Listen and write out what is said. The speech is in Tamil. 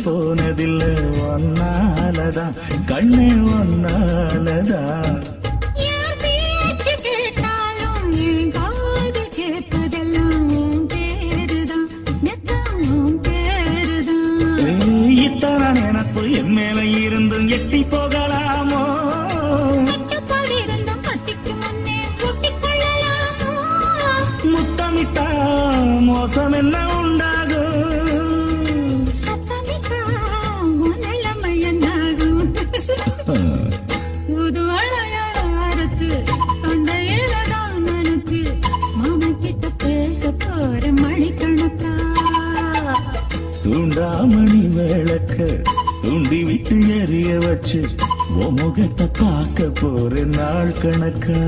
போனதில்லை ஒன்னாலதான் கண்ணே ஒன்னாலதான் எனக்கு என் மேல இருந்தும் எட்டி போகலாமோ முத்தமிட்டா மோசம் என்ன உண்டாகும் புது அரைச்சு தொண்டையிலதான் நினைச்சு மாமா கிட்ட பேச போற மணிக்கணக்கா தூண்டாமணி விளக்க தூண்டி விட்டு எரிய வச்சு முகத்தை பார்க்க போற நாள் கணக்கா